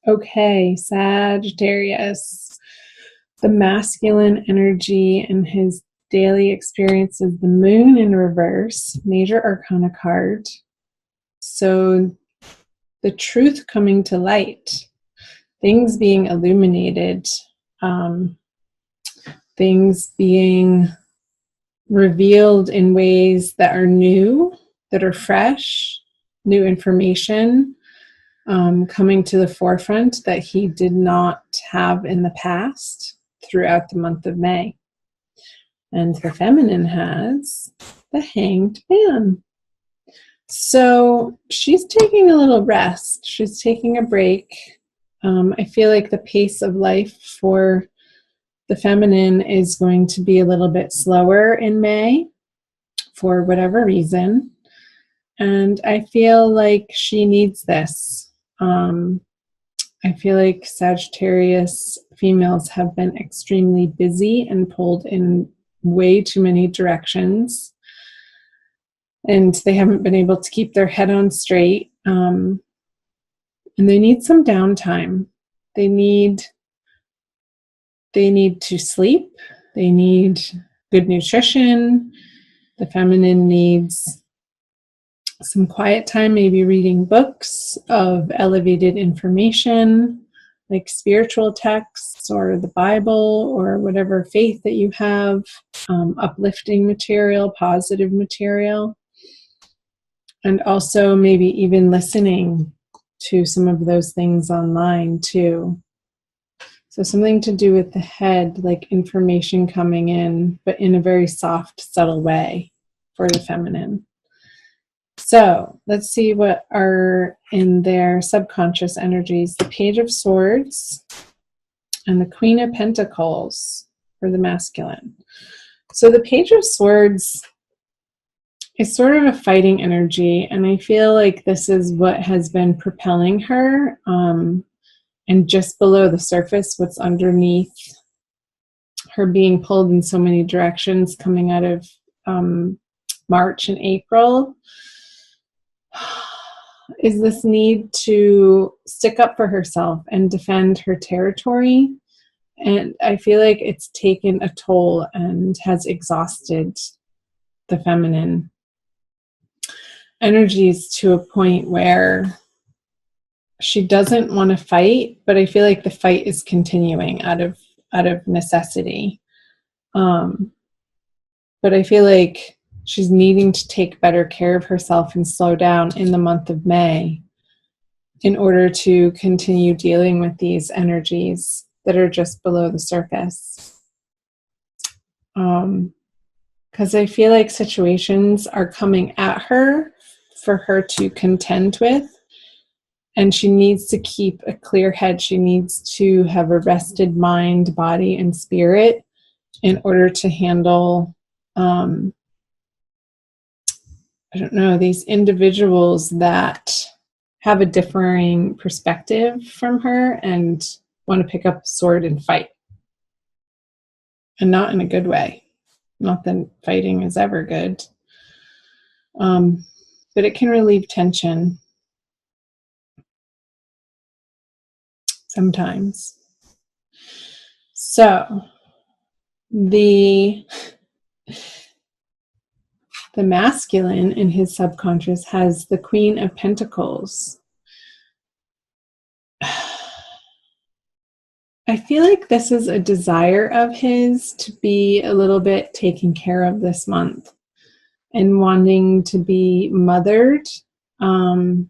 Okay, Sagittarius. The masculine energy in his daily experience is the moon in reverse, major arcana card. So the truth coming to light, things being illuminated, things being revealed in ways that are new, that are fresh, new information coming to the forefront that he did not have in the past throughout the month of May. And the feminine has the Hanged Man. So she's taking a little rest. She's taking a break. I feel like the pace of life for the feminine is going to be a little bit slower in May for whatever reason. And I feel like she needs this. I feel like Sagittarius females have been extremely busy and pulled in way too many directions. And they haven't been able to keep their head on straight. And they need some downtime. They need to sleep. They need good nutrition. The feminine needs some quiet time, maybe reading books of elevated information, like spiritual texts or the Bible or whatever faith that you have, uplifting material, positive material, and also maybe even listening to some of those things online too. So something to do with the head, like information coming in, but in a very soft, subtle way for the feminine. So let's see what are in their subconscious energies. The Page of Swords and the Queen of Pentacles for the masculine. So the Page of Swords is sort of a fighting energy, and I feel like this is what has been propelling her. And just below the surface, what's underneath her being pulled in so many directions coming out of March and April is this need to stick up for herself and defend her territory. And I feel like it's taken a toll and has exhausted the feminine energies to a point where she doesn't want to fight, but I feel like the fight is continuing out of necessity. But I feel like she's needing to take better care of herself and slow down in the month of May in order to continue dealing with these energies that are just below the surface. Because I feel like situations are coming at her for her to contend with, and she needs to keep a clear head. She needs to have a rested mind, body, and spirit in order to handle these individuals that have a differing perspective from her and want to pick up a sword and fight. And not in a good way. Not that fighting is ever good. But it can relieve tension sometimes. So, the masculine in his subconscious has the Queen of Pentacles. I feel like this is a desire of his to be a little bit taken care of this month and wanting to be mothered. And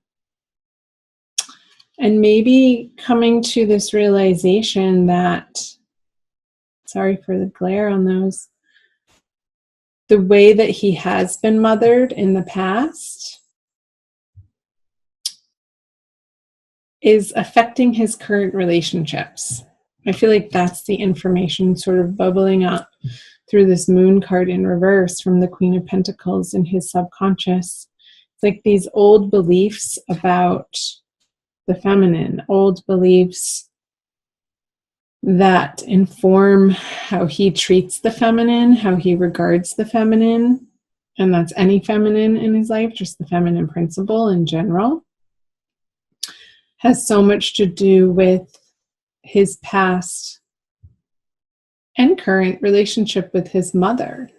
maybe coming to this realization that, sorry for the glare on those, the way that he has been mothered in the past is affecting his current relationships. I feel like that's the information sort of bubbling up through this moon card in reverse from the Queen of Pentacles in his subconscious. It's like these old beliefs about the feminine, old beliefs that inform how he treats the feminine, how he regards the feminine, and that's any feminine in his life, just the feminine principle in general. has so much to do with his past and current relationship with his mother.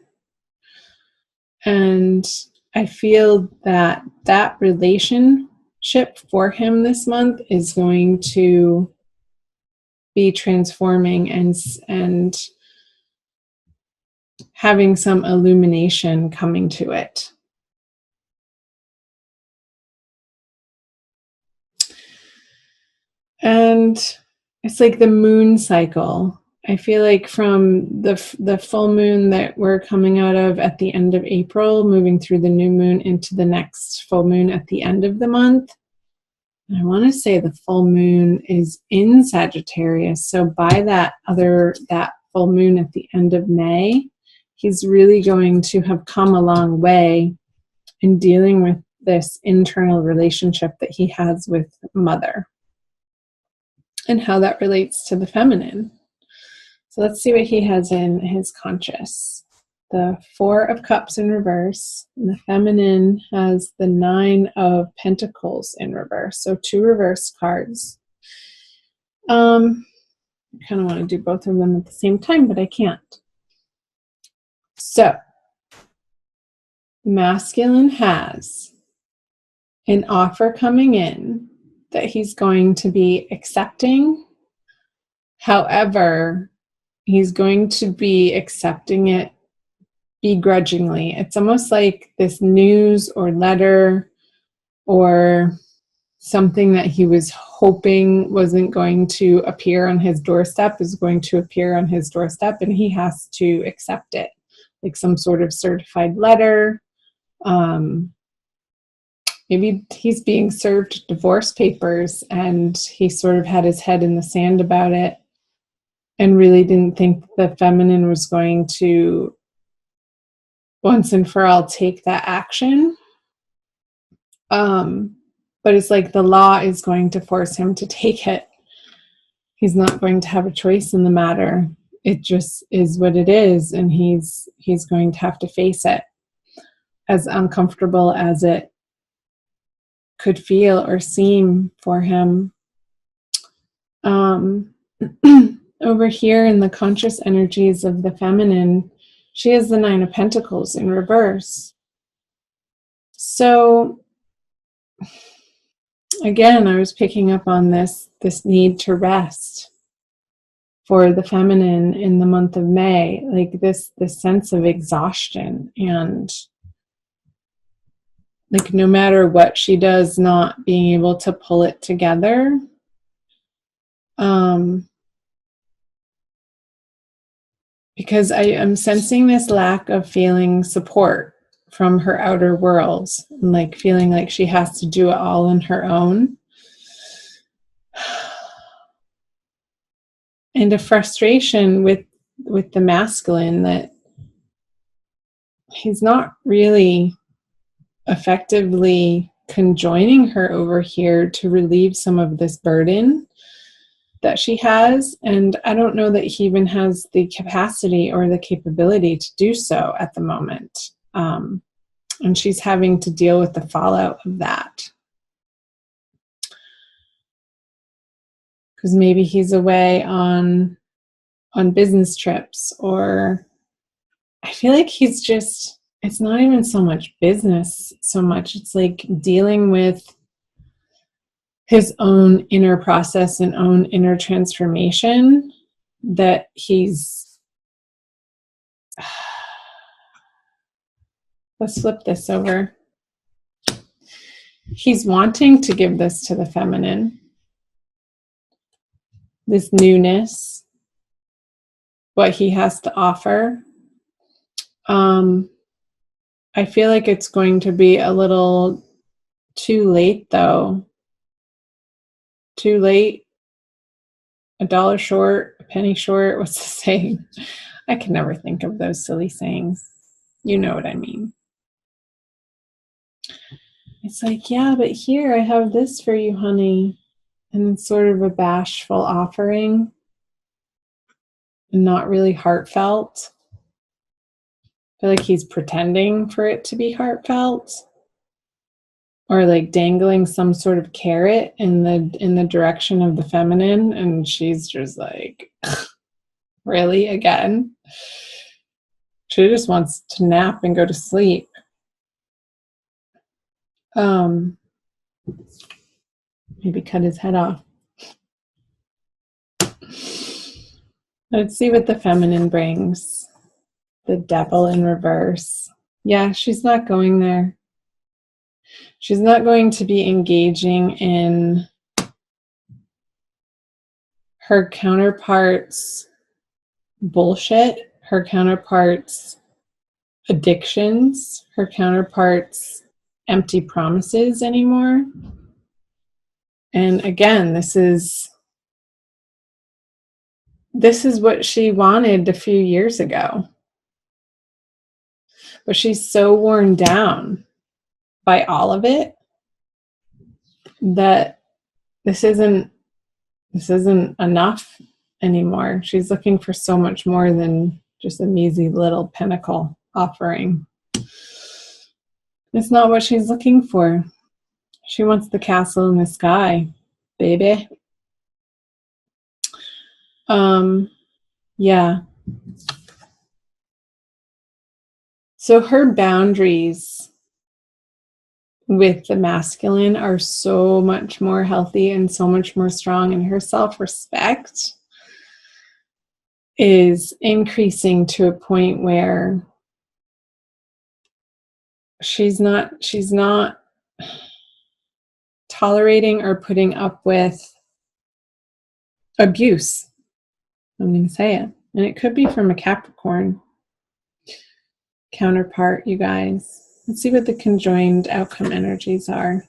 And I feel that that relationship for him this month is going to be transforming and having some illumination coming to it. And it's like the moon cycle. I feel like from the full moon that we're coming out of at the end of April, moving through the new moon into the next full moon at the end of the month. I want to say the full moon is in Sagittarius. So by that full moon at the end of May, he's really going to have come a long way in dealing with this internal relationship that he has with mother and how that relates to the feminine. So let's see what he has in his conscious. The 4 of Cups in reverse, and the feminine has the 9 of Pentacles in reverse. So 2 reverse cards. I kind of want to do both of them at the same time, but I can't. So, masculine has an offer coming in that he's going to be accepting. However, he's going to be accepting it begrudgingly. It's almost like this news or letter or something that he was hoping wasn't going to appear on his doorstep is going to appear on his doorstep, and he has to accept it, like some sort of certified letter. Maybe he's being served divorce papers and he sort of had his head in the sand about it and really didn't think the feminine was going to once and for all take that action. But it's like the law is going to force him to take it. He's not going to have a choice in the matter. It just is what it is, and he's going to have to face it, as uncomfortable as it could feel or seem for him. Over here in the conscious energies of the feminine, she has the 9 of Pentacles in reverse. So again, I was picking up on this need to rest for the feminine in the month of May, like this sense of exhaustion, and like no matter what she does, not being able to pull it together. Because I am sensing this lack of feeling support from her outer world, and like feeling like she has to do it all on her own. And a frustration with the masculine that he's not really effectively conjoining her over here to relieve some of this burden that she has. And I don't know that he even has the capacity or the capability to do so at the moment. And she's having to deal with the fallout of that. Because maybe he's away on business trips, or I feel like he's just, it's not even so much business so much. It's like dealing with his own inner process and own inner transformation that he's, let's flip this over. He's wanting to give this to the feminine, this newness, what he has to offer. I feel like it's going to be a little too late, though. Too late, a dollar short, a penny short. What's the saying? I can never think of those silly sayings. You know what I mean. It's like, yeah, but here I have this for you, honey. And it's sort of a bashful offering and not really heartfelt. I feel like he's pretending for it to be heartfelt. or like dangling some sort of carrot in the direction of the feminine, and she's just like, really, again? She just wants to nap and go to sleep. Maybe cut his head off. Let's see what the feminine brings. The devil in reverse. Yeah, she's not going there. She's not going to be engaging in her counterpart's bullshit, her counterpart's addictions, her counterpart's empty promises anymore. And again, this is what she wanted a few years ago. But she's so worn down by all of it that this isn't enough anymore. She's looking for so much more than just a measly little pinnacle offering. It's not what she's looking for. She wants the castle in the sky, baby. Yeah. So her boundaries with the masculine are so much more healthy and so much more strong, and her self-respect is increasing to a point where she's not tolerating or putting up with abuse. I'm going to say it. And it could be from a Capricorn counterpart, you guys. Let's see what the conjoined outcome energies are.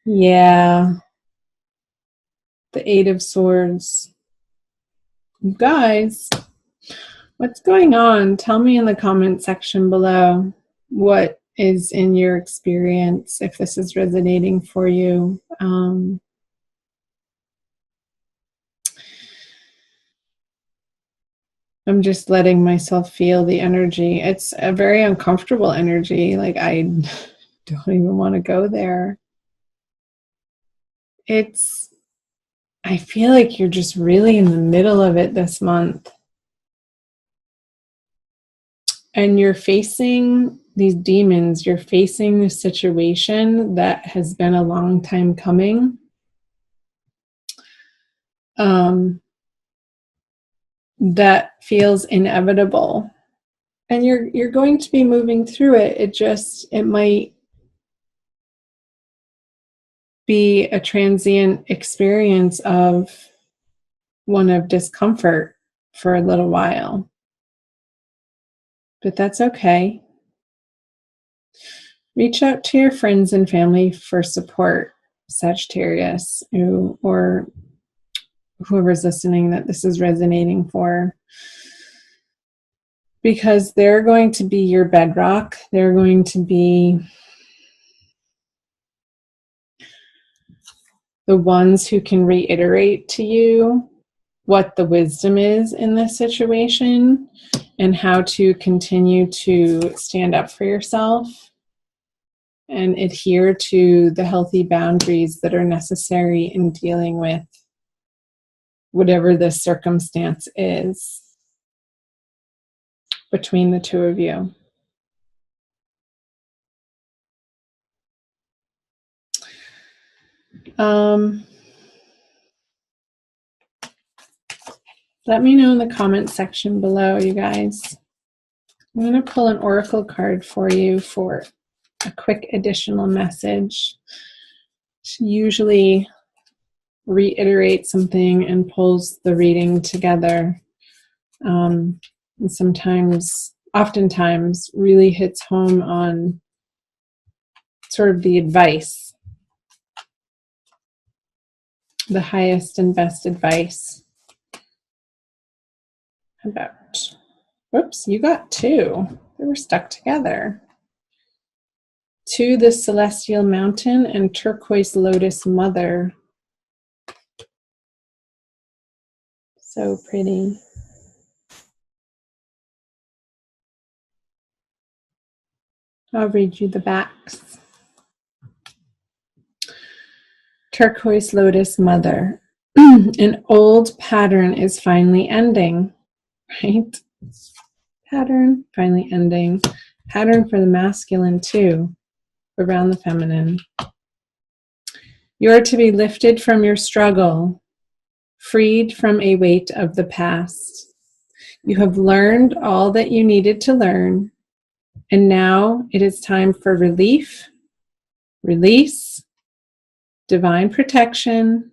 Yeah. The Eight of Swords. You guys, what's going on? Tell me in the comment section below what is in your experience, if this is resonating for you. I'm just letting myself feel the energy. It's a very uncomfortable energy. Like, I don't even want to go there. I feel like you're just really in the middle of it this month. And you're facing these demons. You're facing this situation that has been a long time coming. That feels inevitable. And you're going to be moving through it. It might be a transient experience of one of discomfort for a little while. But that's okay. Reach out to your friends and family for support, Sagittarius, or whoever's listening that this is resonating for. Because they're going to be your bedrock. They're going to be the ones who can reiterate to you what the wisdom is in this situation and how to continue to stand up for yourself and adhere to the healthy boundaries that are necessary in dealing with whatever the circumstance is between the two of you. Let me know in the comment section below, you guys. I'm going to pull an oracle card for you for a quick additional message. She usually reiterates something and pulls the reading together. And oftentimes, really hits home on sort of the advice, the highest and best advice. Whoops, you got two. They were stuck together. To the Celestial Mountain and Turquoise Lotus Mother. So pretty. I'll read you the backs. Turquoise Lotus Mother. An old pattern is finally ending, right? Pattern finally ending. Pattern for the masculine too, around the feminine. You are to be lifted from your struggle, freed from a weight of the past. You have learned all that you needed to learn, and now it is time for relief, release, divine protection,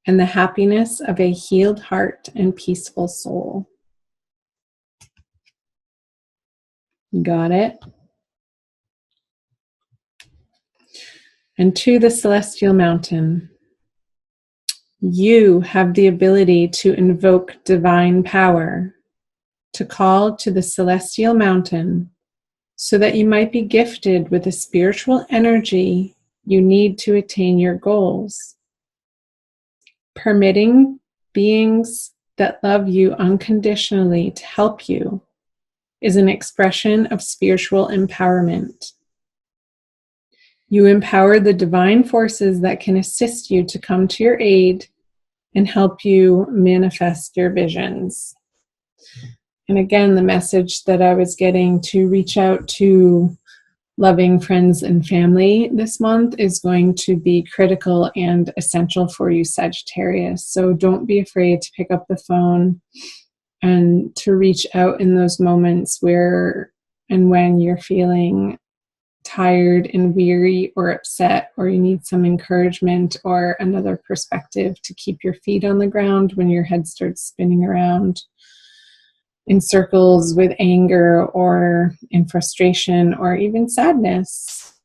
and the happiness of a healed heart and peaceful soul. Got it? And to the celestial mountain, you have the ability to invoke divine power, to call to the celestial mountain, so that you might be gifted with the spiritual energy you need to attain your goals. Permitting beings that love you unconditionally to help you is an expression of spiritual empowerment. You empower the divine forces that can assist you to come to your aid and help you manifest your visions. And again, the message that I was getting to reach out to loving friends and family this month is going to be critical and essential for you, Sagittarius. So don't be afraid to pick up the phone and to reach out in those moments where and when you're feeling tired and weary or upset, or you need some encouragement or another perspective to keep your feet on the ground when your head starts spinning around in circles with anger or in frustration or even sadness.